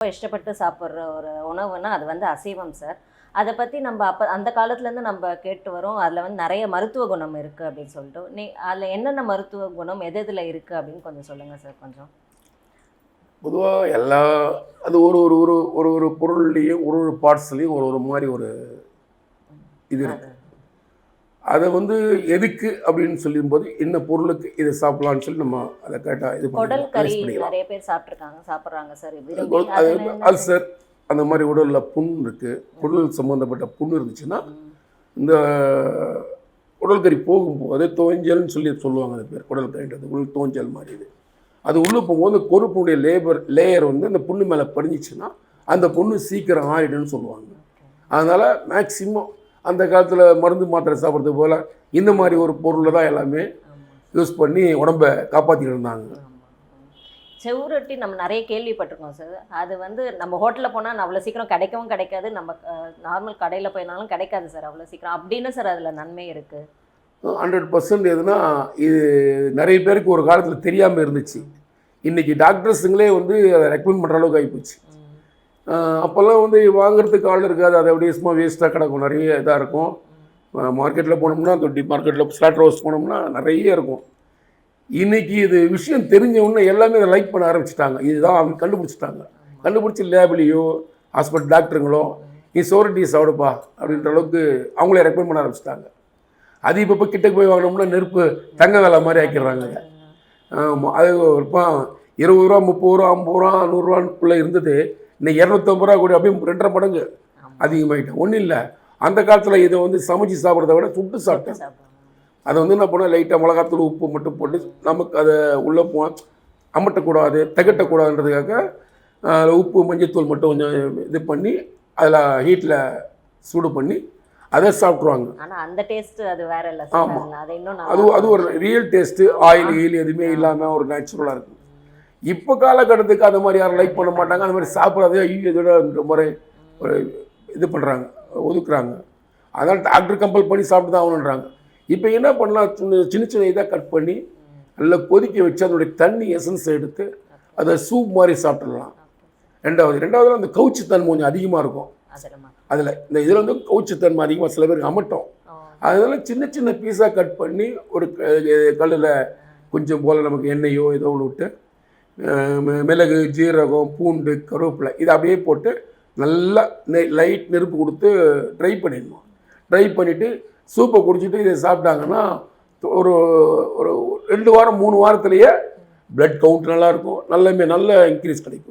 இஷ்டப்பட்டு சாப்பிட்ற ஒரு உணவுன்னா அது வந்து அசைவம் சார். அதை பற்றி நம்ம அந்த காலத்துலேருந்து நம்ம கேட்டு வரோம். அதில் வந்து நிறைய மருத்துவ குணம் இருக்குது அப்படின்னு சொல்லிட்டு அதில் என்னென்ன மருத்துவ குணம் எது எதில் இருக்குது அப்படின்னு கொஞ்சம் சொல்லுங்கள் சார் கொஞ்சம். பொதுவாக எல்லா அது ஒரு ஒரு ஒரு ஒரு ஒரு பொருள்லேயும் ஒரு ஒரு பார்ட்ஸ்லேயும் ஒரு ஒரு மாதிரி ஒரு இது இருக்குது. அதை வந்து எதுக்கு அப்படின்னு சொல்லும்போது என்ன பொருளுக்கு இதை சாப்பிடலான்னு சொல்லி நம்ம அதை கேட்டால் இது குடல் கறி நிறைய பேர் சாப்பிட்றாங்க சார். அது அல்சர் அந்த மாதிரி உடலில் புண் இருக்குது, குடல் சம்மந்தப்பட்ட புண் இருந்துச்சுன்னா இந்த உடல் கறி போகும்போது தோஞ்சல்னு சொல்லுவாங்க. அது பேர் குடல் கறின்றது உள் தோஞ்சல் மாதிரி. இது அது உள்ளே போகும்போது கொழுப்புடைய லேயர் வந்து அந்த புண்ணு மேலே படிஞ்சிச்சுன்னா அந்த புண்ணு சீக்கிரம் ஆயிடுன்னு சொல்லுவாங்க. அதனால் மேக்சிமம் அந்த காலத்தில் மருந்து மாத்திரை சாப்பிட்றது போல் இந்த மாதிரி ஒரு பொருளில் தான் எல்லாமே யூஸ் பண்ணி உடம்பை காப்பாற்றிட்டு இருந்தாங்க. செவ்வரொட்டி நம்ம நிறைய கேள்விப்பட்டிருக்கோம் சார். அது வந்து நம்ம ஹோட்டலில் போனால் அவ்வளோ சீக்கிரம் கிடைக்கவும் கிடைக்காது, நம்ம நார்மல் கடையில் போயினாலும் கிடைக்காது சார் அவ்வளோ சீக்கிரம். அப்படின்னு சார் அதில் நன்மை இருக்குது 100%. எதுனா இது நிறைய பேருக்கு ஒரு காலத்தில் தெரியாமல் இருந்துச்சு. இன்றைக்கி டாக்டர்ஸுங்களே வந்து அதை ரெக்கமெண்ட் பண்ணுற அளவுக்கு ஆகிப்போச்சு. அப்போல்லாம் வந்து வாங்குறதுக்கு ஆள் இருக்காது, அதை அப்படியே சும்மா வேஸ்ட்டாக கிடக்கும், நிறைய இதாக இருக்கும். மார்க்கெட்டில் போனோம்னா தொட்டி மார்க்கெட்டில் ஸ்லாட்டர் ஹவுஸ் போனோம்னா நிறைய இருக்கும். இன்றைக்கி இது விஷயம் தெரிஞ்சவொன்னே எல்லாமே அதை லைக் பண்ண ஆரம்பிச்சிட்டாங்க. இதுதான் அவங்க கண்டுபிடிச்சி லேபிளையோ ஹாஸ்பிட்டல் டாக்டருங்களோ நீ சோரட்டி சாப்பிடுப்பா அப்படின்ற அளவுக்கு அவங்களே ரெக்கமெண்ட் பண்ண ஆரம்பிச்சிட்டாங்க. அது இப்போ கிட்ட போய் வாங்கினோம்னா நெருப்பு தங்க வேலை மாதிரி ஆக்கிடுறாங்க. அது இப்போ 20 ரூபா 30 ரூபா 50 ரூபா 100 ரூபாக்குள்ளே இருந்தது இன்னைக்கு 250 ரூபா கூட அப்படியே 2.5 மடங்கு அதிகமாகிட்டேன். ஒன்றும் இல்லை, அந்த காலத்தில் இதை வந்து சமைச்சு சாப்பிட்றத விட சுட்டு சாப்பிட்டேன். அதை வந்து என்ன பண்ணால் லைட்டாக மிளகாத்தூள் உப்பு மட்டும் போட்டு நமக்கு அதை உள்ளே அமட்டக்கூடாது திகட்டக்கூடாதுன்றதுக்காக உப்பு மஞ்சத்தூள் மட்டும் கொஞ்சம் இது பண்ணி அதில் ஹீட்டில் சூடு பண்ணி அதை சாப்பிட்ருவாங்க. ஆனால் அந்த டேஸ்ட்டு அது வேற இல்லை. ஆமாம், அது ஒரு ரியல் டேஸ்ட்டு. ஆயில் எதுவுமே இல்லாமல் ஒரு நேச்சுரலாக இருக்கும். இப்போ காலகட்டத்துக்கு அந்த மாதிரி யாரும் லைக் பண்ண மாட்டாங்க. அந்த மாதிரி சாப்பிட்றதே இதோட முறை ஒரு இது பண்ணுறாங்க, ஒதுக்குறாங்க. அதனால் டாக்டர் கம்பல் பண்ணி சாப்பிட்டு தான் ஆகணுன்றாங்க. இப்போ என்ன பண்ணலாம், சின்ன சின்ன இதாக கட் பண்ணி நல்லா கொதிக்க வச்சு அதனுடைய தண்ணி எசன்ஸ் எடுத்து அதை சூப் மாதிரி சாப்பிட்றலாம். ரெண்டாவது அந்த கவுச்சித்தன்மை கொஞ்சம் அதிகமாக இருக்கும் அதில். இந்த இதில் வந்து கவுச்சித்தன்மை அதிகமாக சில பேருக்கு அமட்டும். அதனால சின்ன சின்ன பீஸாக கட் பண்ணி ஒரு கல்லில் கொஞ்சம் போல் நமக்கு எண்ணெயோ ஏதோ ஒன்று விட்டு மிளகு ஜீரகம் பூண்டு கருவேப்பிலை இதை அப்படியே போட்டு நல்லா லைட் நெருப்பு கொடுத்து ட்ரை பண்ணிடணும். ட்ரை பண்ணிவிட்டு சூப்பை குடிச்சிட்டு இதை சாப்பிட்டாங்கன்னா ஒரு ஒரு 2 வாரம் 3 வாரத்துலேயே பிளட் கவுண்ட் நல்லாயிருக்கும், நல்ல இன்க்ரீஸ் கிடைக்கும்.